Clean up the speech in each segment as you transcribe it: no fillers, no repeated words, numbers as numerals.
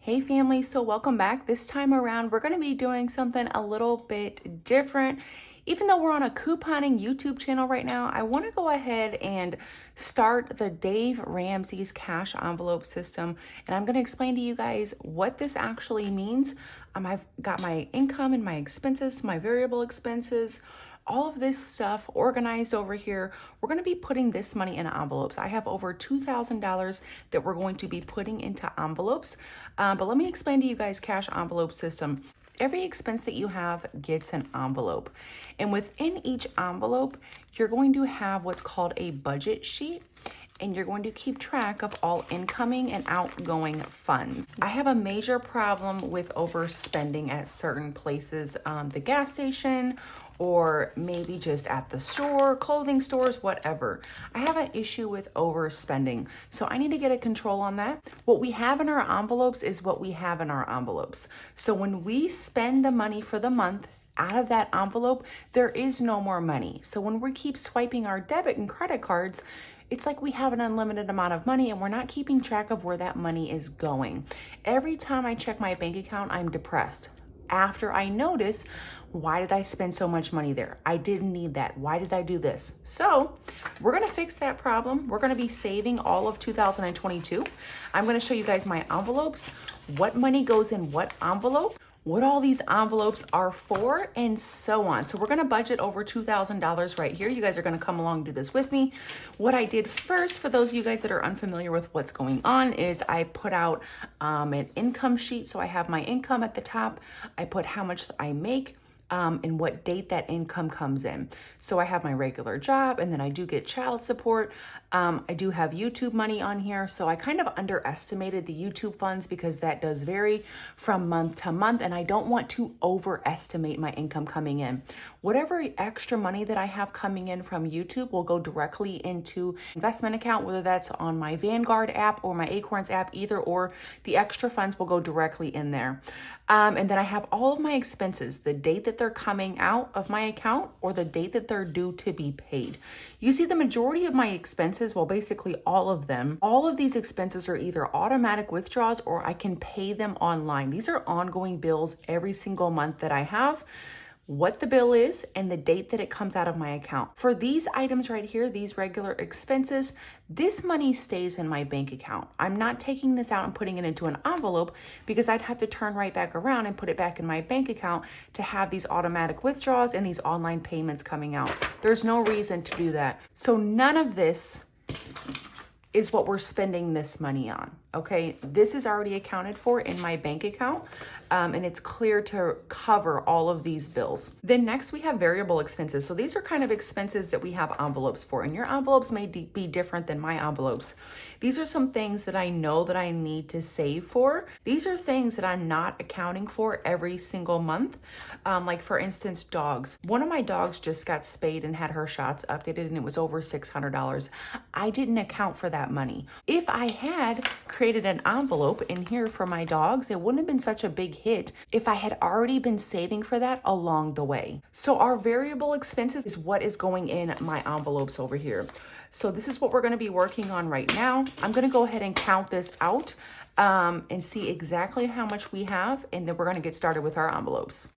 Hey family, so welcome back. This time around, we're going to be doing something a little bit different. Even though we're on a couponing YouTube channel right now, I want to go ahead and start the Dave Ramsey's cash envelope system. And I'm going to explain to you guys what this actually means. I've got my income and my expenses, my variable expenses, all of this stuff organized over here. We're going to be putting this money in envelopes. I have over $2,000 that we're going to be putting into envelopes. But let me explain to you guys cash envelope system. Every expense that you have gets an envelope. And within each envelope, you're going to have what's called a budget sheet. And you're going to keep track of all incoming and outgoing funds. I have a major problem with overspending at certain places, the gas station, or maybe just at the store, clothing stores, whatever. I have an issue with overspending. So I need to get a control on that. What we have in our envelopes is what we have in our envelopes. So when we spend the money for the month, out of that envelope, there is no more money. So when we keep swiping our debit and credit cards, it's like we have an unlimited amount of money and we're not keeping track of where that money is going. Every time I check my bank account, I'm depressed. After I notice, why did I spend so much money there? I didn't need that. Why did I do this? So we're gonna fix that problem. We're gonna be saving all of 2022. I'm gonna show you guys my envelopes, what money goes in what envelope, what all these envelopes are for, and so on. So we're gonna budget over $2,000 right here. You guys are gonna come along and do this with me. What I did first, for those of you guys that are unfamiliar with what's going on, is I put out an income sheet. So I have my income at the top. I put how much I make, and what date that income comes in. So I have my regular job, and then I do get child support. I do have YouTube money on here. So I kind of underestimated the YouTube funds because that does vary from month to month, and I don't want to overestimate my income coming in. Whatever extra money that I have coming in from YouTube will go directly into investment account, whether that's on my Vanguard app or my Acorns app, either or. The extra funds will go directly in there. And then I have all of my expenses, the date that they're coming out of my account or the date that they're due to be paid. You see, the majority of my expenses, well, basically all of them, all of these expenses are either automatic withdrawals or I can pay them online. These are ongoing bills every single month that I have, what the bill is, and the date that it comes out of my account. For these items right here, these regular expenses, this money stays in my bank account. I'm not taking this out and putting it into an envelope because I'd have to turn right back around and put it back in my bank account to have these automatic withdrawals and these online payments coming out. There's no reason to do that. So none of this is what we're spending this money on, okay? This is already accounted for in my bank account, and it's clear to cover all of these bills. Then next we have variable expenses. So these are kind of expenses that we have envelopes for, and your envelopes may be different than my envelopes. These are some things that I know that I need to save for. These are things that I'm not accounting for every single month. Like for instance, dogs. One of my dogs just got spayed and had her shots updated and it was over $600. I didn't account for that money. If I had created an envelope in here for my dogs, it wouldn't have been such a big hit if I had already been saving for that along the way. So our variable expenses is what is going in my envelopes over here. So this is what we're going to be working on right now. I'm going to go ahead and count this out and see exactly how much we have, and then we're going to get started with our envelopes.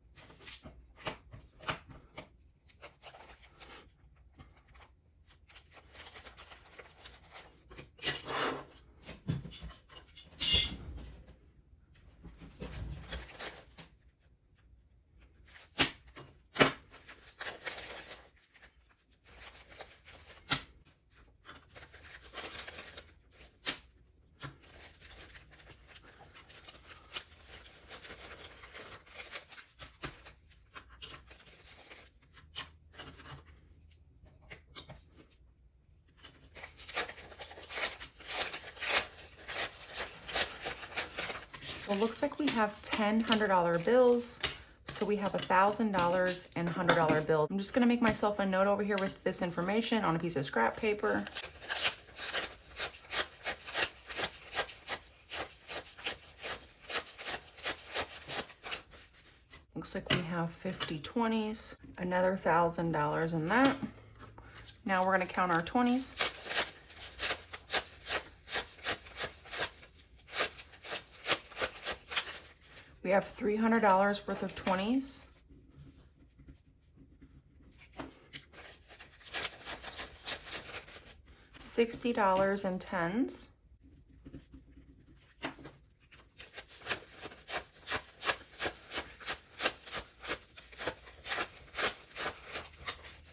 So it looks like we have 10 $100 bills. So we have $1,000 and $100 bills. I'm just gonna make myself a note over here with this information on a piece of scrap paper. Looks like we have 50 20s, another $1,000 in that. Now we're gonna count our 20s. We have $300 worth of 20s. $60 in 10s.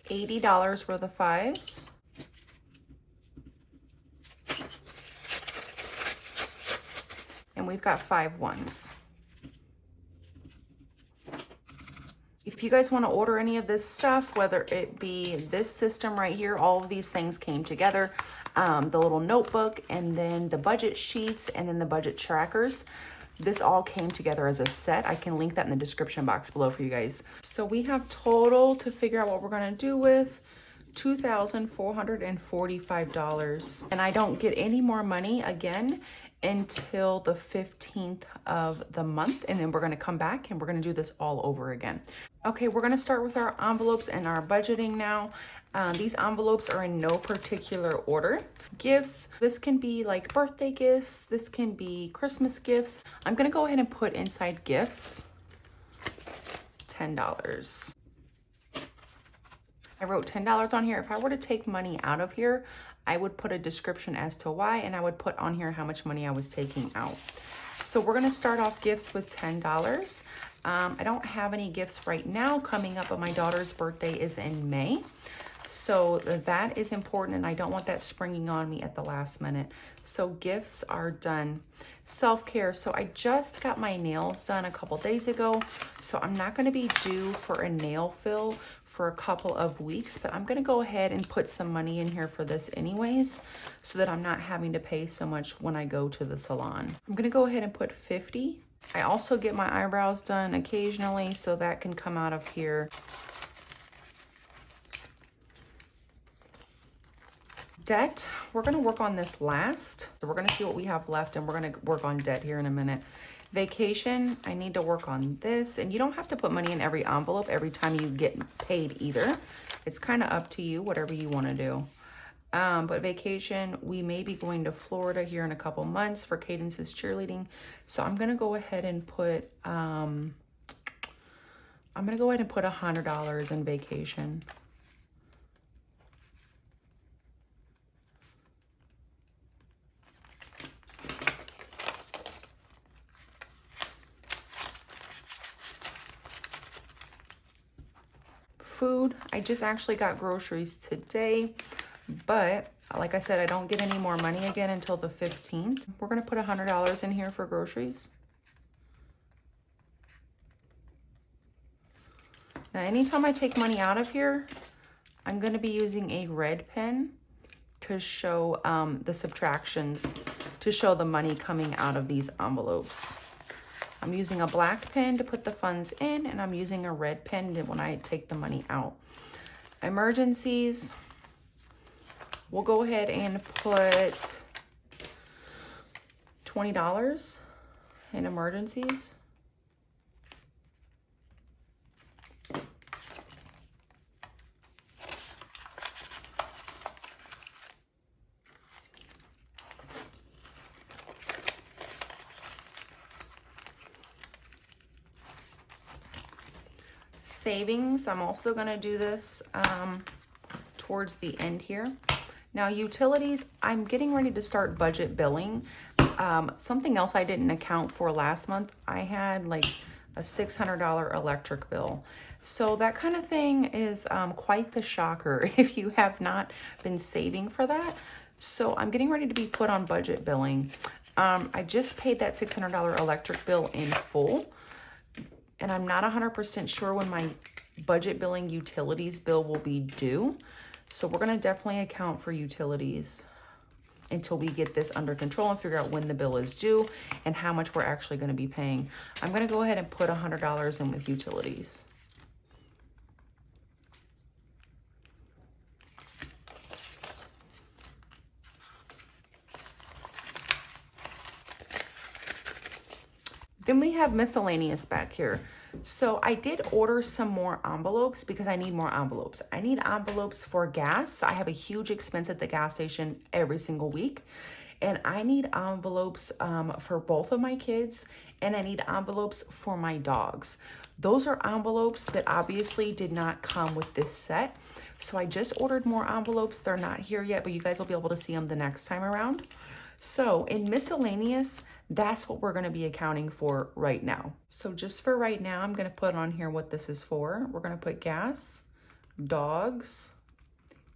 $80 worth of 5s. And we've got 5 1s. If you guys want to order any of this stuff, whether it be this system right here, all of these things came together, the little notebook, and then the budget sheets, and then the budget trackers. This all came together as a set. I can link that in the description box below for you guys. So we have total to figure out what we're gonna do with $2,445. And I don't get any more money again until the 15th of the month. And then we're gonna come back and we're gonna do this all over again. Okay, we're gonna start with our envelopes and our budgeting now. These envelopes are in no particular order. Gifts, this can be like birthday gifts, this can be Christmas gifts. I'm gonna go ahead and put inside gifts, $10. I wrote $10 on here. If I were to take money out of here, I would put a description as to why, and I would put on here how much money I was taking out. So we're gonna start off gifts with $10. I don't have any gifts right now coming up, but my daughter's birthday is in May. So that is important, and I don't want that springing on me at the last minute. So gifts are done. Self-care. So I just got my nails done a couple days ago, so I'm not going to be due for a nail fill for a couple of weeks, but I'm going to go ahead and put some money in here for this anyways, so that I'm not having to pay so much when I go to the salon. I'm going to go ahead and put 50. I also get my eyebrows done occasionally, so that can come out of here. Debt, we're gonna work on this last. So we're gonna see what we have left, and we're gonna work on debt here in a minute. Vacation, I need to work on this, and you don't have to put money in every envelope every time you get paid either. It's kind of up to you, whatever you wanna do. But vacation, we may be going to Florida here in a couple months for Cadence's cheerleading. So I'm gonna go ahead and put, $100 in vacation. Food, I just actually got groceries today, but like I said, I don't get any more money again until the 15th. We're gonna put $100 in here for groceries. Now, anytime I take money out of here, I'm gonna be using a red pen to show the subtractions, to show the money coming out of these envelopes. I'm using a black pen to put the funds in, and I'm using a red pen when I take the money out. Emergencies, we'll go ahead and put $20 in emergencies. Savings, I'm also going to do this towards the end here. Now, utilities, I'm getting ready to start budget billing. Something else I didn't account for last month, I had like a $600 electric bill. So that kind of thing is quite the shocker if you have not been saving for that. So I'm getting ready to be put on budget billing. I just paid that $600 electric bill in full. And I'm not 100% sure when my budget billing utilities bill will be due. So we're gonna definitely account for utilities until we get this under control and figure out when the bill is due and how much we're actually gonna be paying. I'm gonna go ahead and put $100 in with utilities. Then we have miscellaneous back here. So I did order some more envelopes because I need more envelopes. I need envelopes for gas. I have a huge expense at the gas station every single week. And I need envelopes for both of my kids, and I need envelopes for my dogs. Those are envelopes that obviously did not come with this set. So I just ordered more envelopes. They're not here yet, but you guys will be able to see them the next time around. So in miscellaneous, that's what we're gonna be accounting for right now. So just for right now, I'm gonna put on here what this is for. We're gonna put gas, dogs,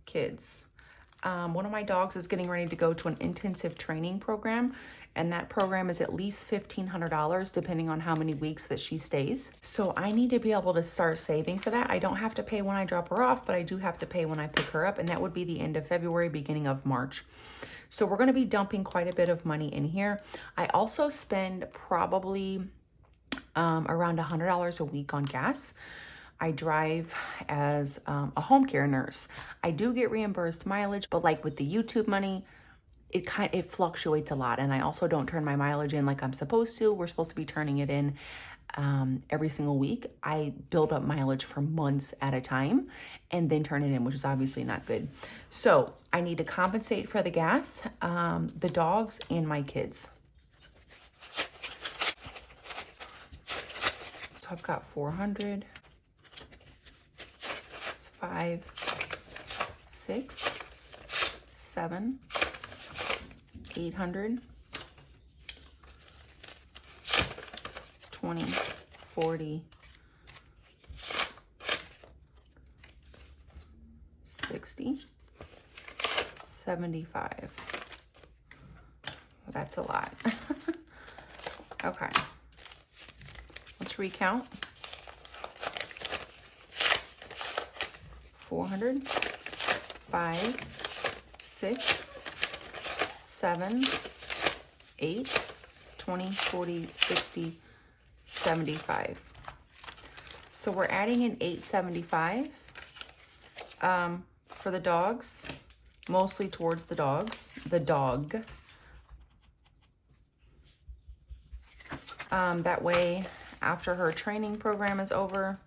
kids. One of my dogs is getting ready to go to an intensive training program, and that program is at least $1,500 depending on how many weeks that she stays. So I need to be able to start saving for that. I don't have to pay when I drop her off, but I do have to pay when I pick her up, and that would be the end of February, beginning of March. So we're gonna be dumping quite a bit of money in here. I also spend probably around $100 a week on gas. I drive as a home care nurse. I do get reimbursed mileage, but like with the YouTube money, it fluctuates a lot. And I also don't turn my mileage in like I'm supposed to. We're supposed to be turning it in every single week. I build up mileage for months at a time and then turn it in, which is obviously not good. So I need to compensate for the gas, the dogs, and my kids. So I've got 400. 5, 6, 7, 800, 20, 40, 60, 75. Well, that's a lot. Okay. Let's recount. 400, 5, 6, 7, 8, 20, 40, 60, 75. So we're adding in 875 for the dogs, mostly towards the dogs, the dog. That way, after her training program is over,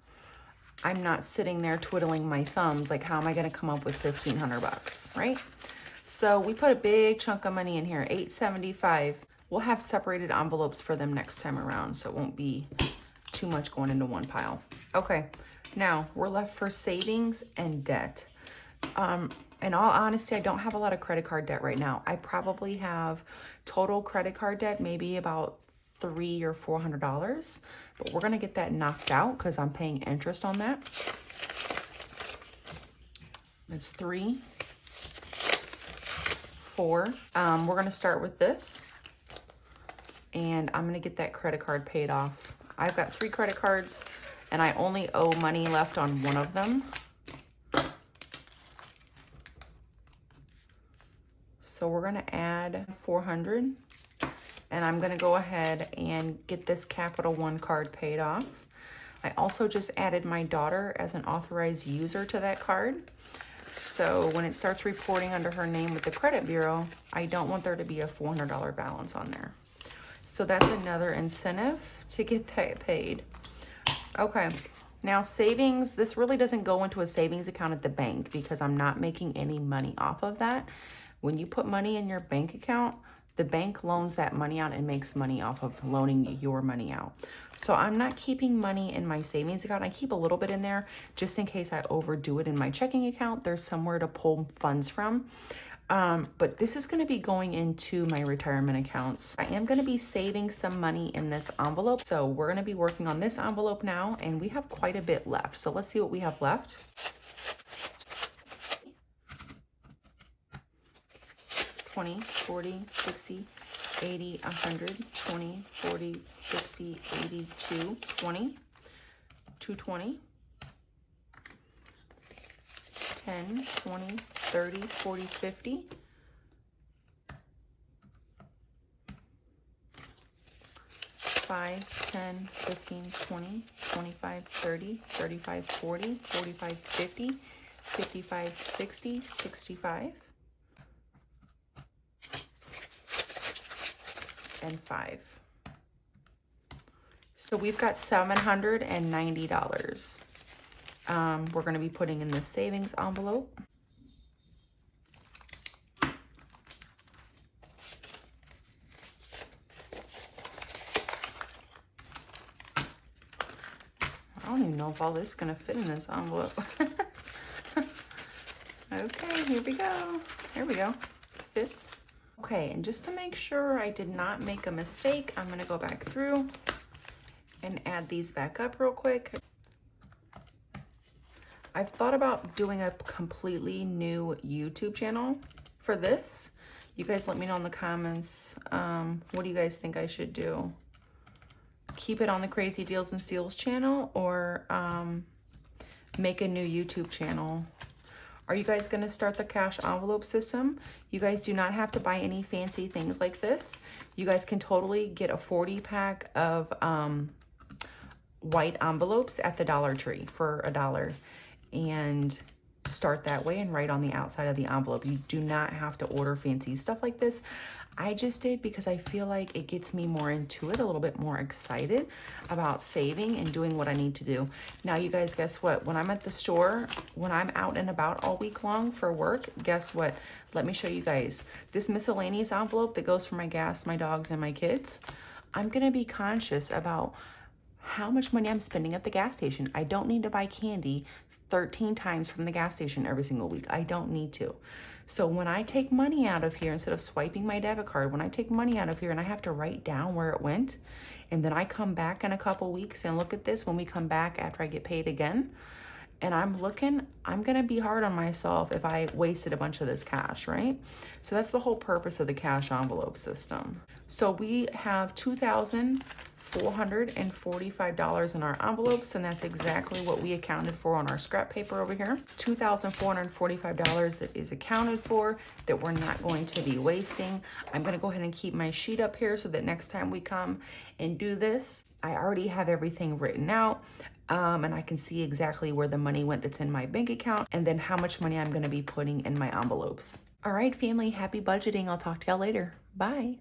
I'm not sitting there twiddling my thumbs like, how am I going to come up with $1,500, right? So we put a big chunk of money in here, $875. We'll have separated envelopes for them next time around, so it won't be too much going into one pile. Okay, now we're left for savings and debt. In all honesty, I don't have a lot of credit card debt right now. I probably have total credit card debt, maybe about $300 or $400, but we're gonna get that knocked out because I'm paying interest on that. It's 3, 4. We're gonna start with this, and I'm gonna get that credit card paid off. I've got 3 credit cards, and I only owe money left on one of them. So we're gonna add 400. And I'm gonna go ahead and get this Capital One card paid off. I also just added my daughter as an authorized user to that card. So when it starts reporting under her name with the credit bureau, I don't want there to be a $400 balance on there. So that's another incentive to get that paid. Okay, now savings, this really doesn't go into a savings account at the bank because I'm not making any money off of that. When you put money in your bank account, the bank loans that money out and makes money off of loaning your money out. So I'm not keeping money in my savings account. I keep a little bit in there just in case I overdo it in my checking account. There's somewhere to pull funds from. But this is going to be going into my retirement accounts. I am going to be saving some money in this envelope. So we're going to be working on this envelope now, and we have quite a bit left. So let's see what we have left. 20, 40, 60, 80, 100, 20, 40, 60, 80, 220, 220, 10, 20, 30, 40, 50, 5, 10, 15, 20, 25, 30, 35, 40, 45, 50, 55, 60, 65, and 5. So we've got $790. We're going to be putting in the savings envelope. I don't even know if all this is gonna fit in this envelope. Okay, here we go. There we go. Fits. Okay, and just to make sure I did not make a mistake, I'm gonna go back through and add these back up real quick. I've thought about doing a completely new YouTube channel for this. You guys let me know in the comments. What do you guys think I should do? Keep it on the Crazy Deals and Steals channel, or make a new YouTube channel? Are you guys gonna start the cash envelope system? You guys do not have to buy any fancy things like this. You guys can totally get a 40 pack of white envelopes at the Dollar Tree for $1 and start that way and write on the outside of the envelope. You do not have to order fancy stuff like this. I just did because I feel like it gets me more into it, a little bit more excited about saving and doing what I need to do. Now, you guys, guess what? When I'm at the store, when I'm out and about all week long for work, guess what? Let me show you guys. This miscellaneous envelope that goes for my gas, my dogs, and my kids, I'm gonna be conscious about how much money I'm spending at the gas station. I don't need to buy candy 13 times from the gas station every single week. I don't need to. So when I take money out of here, instead of swiping my debit card, when I take money out of here and I have to write down where it went, and then I come back in a couple weeks and look at this when we come back after I get paid again, and I'm looking, I'm gonna be hard on myself if I wasted a bunch of this cash, right? So that's the whole purpose of the cash envelope system. So we have $2,445 in our envelopes, and that's exactly what we accounted for on our scrap paper over here. $2,445 that is accounted for, that we're not going to be wasting. I'm gonna go ahead and keep my sheet up here so that next time we come and do this, I already have everything written out, and I can see exactly where the money went that's in my bank account, and then how much money I'm gonna be putting in my envelopes. All right, family, happy budgeting. I'll talk to y'all later. Bye.